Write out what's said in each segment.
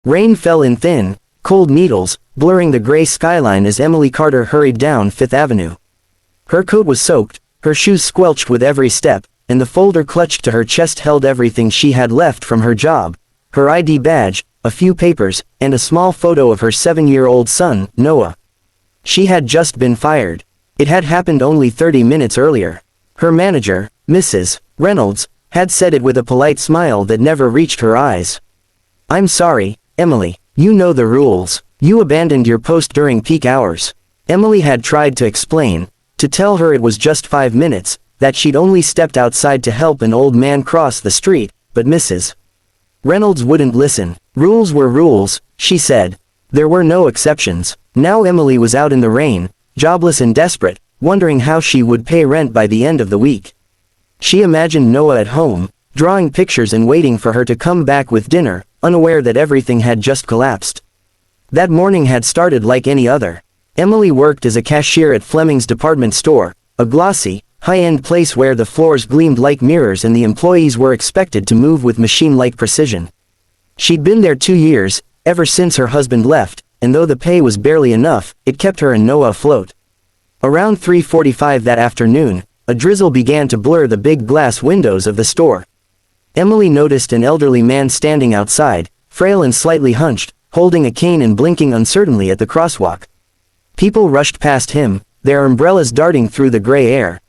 Rain fell in thin, cold needles, blurring the gray skyline as Emily Carter hurried down Fifth Avenue. Her coat was soaked, her shoes squelched with every step, and the folder clutched to her chest held everything she had left from her job: her ID badge, a few papers, and a small photo of her 7-year-old son, Noah. She had just been fired. It had happened only 30 minutes earlier. Her manager, Mrs. Reynolds, had said it with a polite smile that never reached her eyes. "I'm sorry, Emily. You know the rules. You abandoned your post during peak hours." Emily had tried to explain, to tell her it was just 5 minutes, that she'd only stepped outside to help an old man cross the street, but Mrs. Reynolds wouldn't listen. Rules were rules, she said. There were no exceptions. Now Emily was out in the rain, jobless and desperate, wondering how she would pay rent by the end of the week. She imagined Noah at home, drawing pictures and waiting for her to come back with dinner, unaware that everything had just collapsed. That morning had started like any other. Emily worked as a cashier at Fleming's department store, a glossy, high-end place where the floors gleamed like mirrors and the employees were expected to move with machine-like precision. She'd been there 2 years, ever since her husband left, and though the pay was barely enough, it kept her and Noah afloat. Around 3:45 that afternoon, a drizzle began to blur the big glass windows of the store. Emily noticed an elderly man standing outside, frail and slightly hunched, holding a cane and blinking uncertainly at the crosswalk. People rushed past him, their umbrellas darting through the gray air.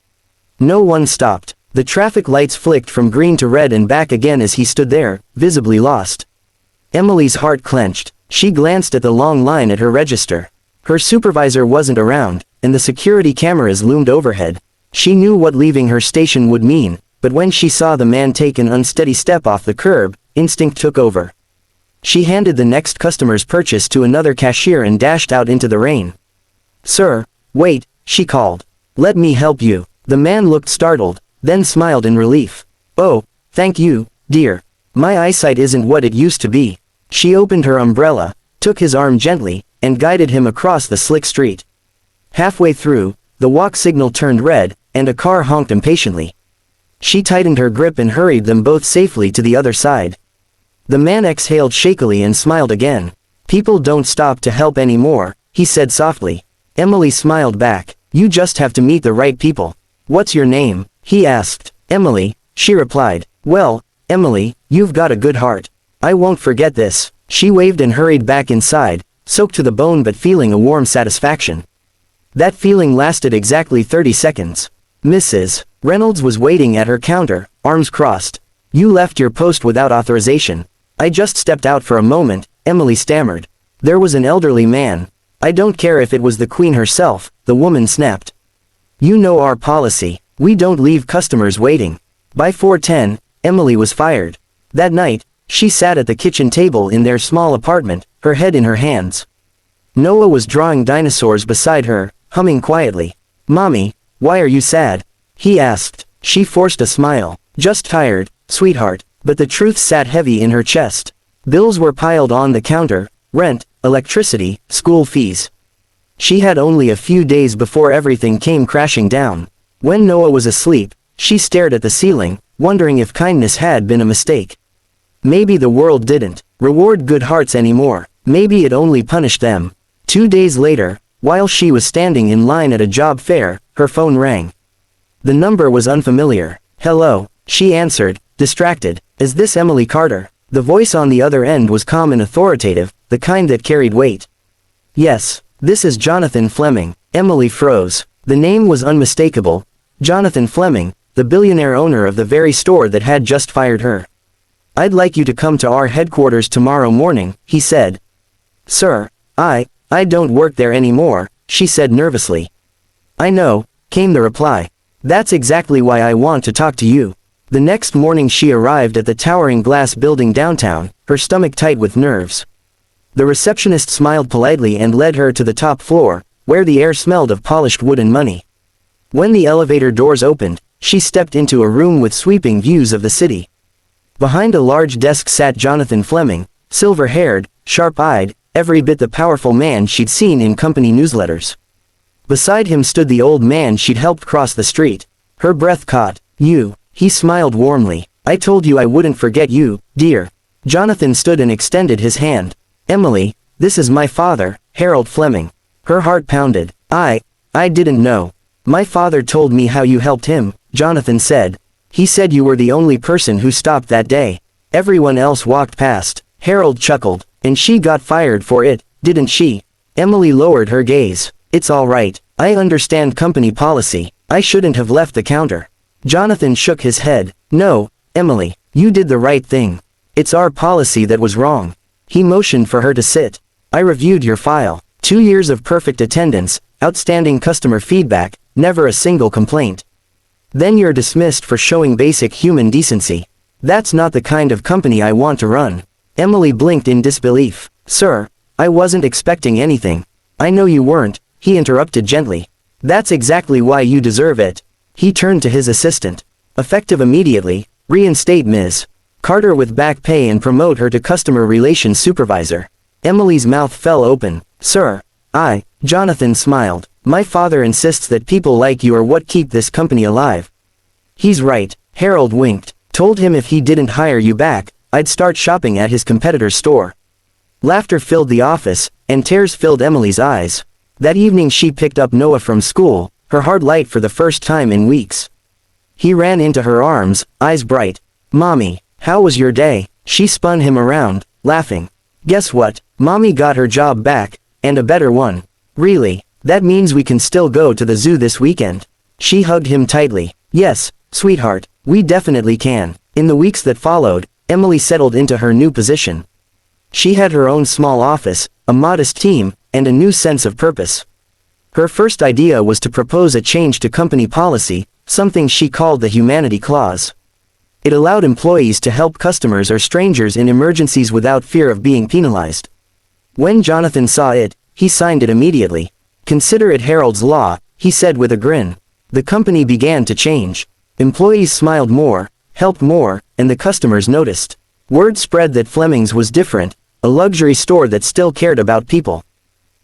No one stopped. The traffic lights flicked from green to red and back again as he stood there, visibly lost. Emily's heart clenched. She glanced at the long line at her register. Her supervisor wasn't around, and the security cameras loomed overhead. She knew what leaving her station would mean, but when she saw the man take an unsteady step off the curb, instinct took over. She handed the next customer's purchase to another cashier and dashed out into the rain. "Sir, wait," she called. "Let me help you." The man looked startled, then smiled in relief. "Oh, thank you, dear. My eyesight isn't what it used to be." She opened her umbrella, took his arm gently, and guided him across the slick street. Halfway through, the walk signal turned red, and a car honked impatiently. She tightened her grip and hurried them both safely to the other side. The man exhaled shakily and smiled again. "People don't stop to help anymore," he said softly. Emily smiled back. "You just have to meet the right people." "What's your name?" he asked. "Emily," she replied. "Well, Emily, you've got a good heart. I won't forget this." She waved and hurried back inside, soaked to the bone but feeling a warm satisfaction. That feeling lasted exactly 30 seconds. Mrs. Reynolds was waiting at her counter, arms crossed. "You left your post without authorization." "I just stepped out for a moment," Emily stammered. "There was an elderly man." "I don't care if it was the Queen herself," the woman snapped. "You know our policy. We don't leave customers waiting." By 4:10, Emily was fired. That night, she sat at the kitchen table in their small apartment, her head in her hands. Noah was drawing dinosaurs beside her, humming quietly. "Mommy, why are you sad?" he asked. She forced a smile. "Just tired, sweetheart," but the truth sat heavy in her chest. Bills were piled on the counter: rent, electricity, school fees. She had only a few days before everything came crashing down. When Noah was asleep, she stared at the ceiling, wondering if kindness had been a mistake. Maybe the world didn't reward good hearts anymore. Maybe it only punished them. 2 days later, while she was standing in line at a job fair, her phone rang. The number was unfamiliar. "Hello," she answered, distracted. "Is this Emily Carter?" The voice on the other end was calm and authoritative, the kind that carried weight. "Yes, this is Jonathan Fleming." Emily froze. The name was unmistakable. Jonathan Fleming, the billionaire owner of the very store that had just fired her. "I'd like you to come to our headquarters tomorrow morning," he said. "Sir, I don't work there anymore," she said nervously. "I know," came the reply. "That's exactly why I want to talk to you." The next morning she arrived at the towering glass building downtown, her stomach tight with nerves. The receptionist smiled politely and led her to the top floor, where the air smelled of polished wood and money. When the elevator doors opened, she stepped into a room with sweeping views of the city. Behind a large desk sat Jonathan Fleming, silver-haired, sharp-eyed, every bit the powerful man she'd seen in company newsletters. Beside him stood the old man she'd helped cross the street. Her breath caught. "You," he smiled warmly. "I told you I wouldn't forget you, dear." Jonathan stood and extended his hand. Emily, this is my father, Harold Fleming. Her heart pounded. I didn't know. My father told me how you helped him, Jonathan said. He said you were the only person who stopped that day. Everyone else walked past. Harold chuckled. And she got fired for it, didn't she? Emily lowered her gaze. It's all right. I understand company policy. I shouldn't have left the counter. Jonathan shook his head. No, Emily, you did the right thing. It's our policy that was wrong. He motioned for her to sit. I reviewed your file. 2 years of perfect attendance, outstanding customer feedback, never a single complaint. Then you're dismissed for showing basic human decency. That's not the kind of company I want to run. Emily blinked in disbelief. Sir, I wasn't expecting anything. I know you weren't, he interrupted gently. That's exactly why you deserve it. He turned to his assistant. Effective immediately, reinstate Ms. Carter with back pay and promote her to customer relations supervisor. Emily's mouth fell open. Sir, Jonathan smiled. My father insists that people like you are what keep this company alive. He's right, Harold winked. Told him if he didn't hire you back, I'd start shopping at his competitor's store. Laughter filled the office, and tears filled Emily's eyes. That evening she picked up Noah from school, her heart light for the first time in weeks. He ran into her arms, eyes bright. Mommy, how was your day? She spun him around, laughing. Guess what? Mommy got her job back, and a better one. Really? That means we can still go to the zoo this weekend. She hugged him tightly. Yes, sweetheart, we definitely can. In the weeks that followed, Emily settled into her new position. She had her own small office, a modest team, and a new sense of purpose. Her first idea was to propose a change to company policy, something she called the Humanity Clause. It allowed employees to help customers or strangers in emergencies without fear of being penalized. When Jonathan saw it, he signed it immediately. Consider it Harold's Law, he said with a grin. The company began to change. Employees smiled more, helped more, and the customers noticed. Word spread that Fleming's was different, a luxury store that still cared about people.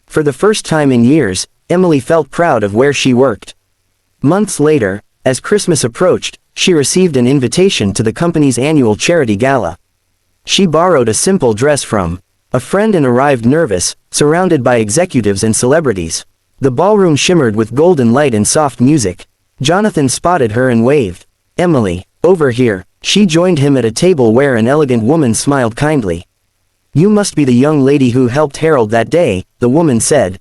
For the first time in years, Emily felt proud of where she worked. Months later, as Christmas approached, she received an invitation to the company's annual charity gala. She borrowed a simple dress from a friend and arrived nervous, surrounded by executives and celebrities. The ballroom shimmered with golden light and soft music. Jonathan spotted her and waved. Emily, over here. She joined him at a table where an elegant woman smiled kindly. You must be the young lady who helped Harold that day, the woman said.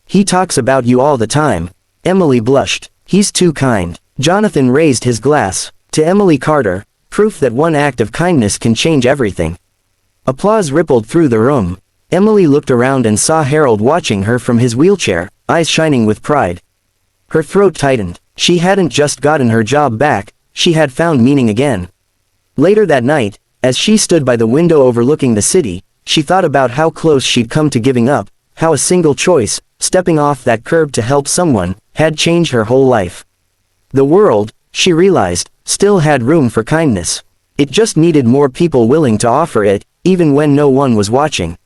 He talks about you all the time. Emily blushed. He's too kind. Jonathan raised his glass. To Emily Carter, proof that one act of kindness can change everything. Applause rippled through the room. Emily looked around and saw Harold watching her from his wheelchair, eyes shining with pride. Her throat tightened. She hadn't just gotten her job back, she had found meaning again. Later that night, as she stood by the window overlooking the city, she thought about how close she'd come to giving up, how a single choice, stepping off that curb to help someone, had changed her whole life. The world, she realized, still had room for kindness. It just needed more people willing to offer it, even when no one was watching.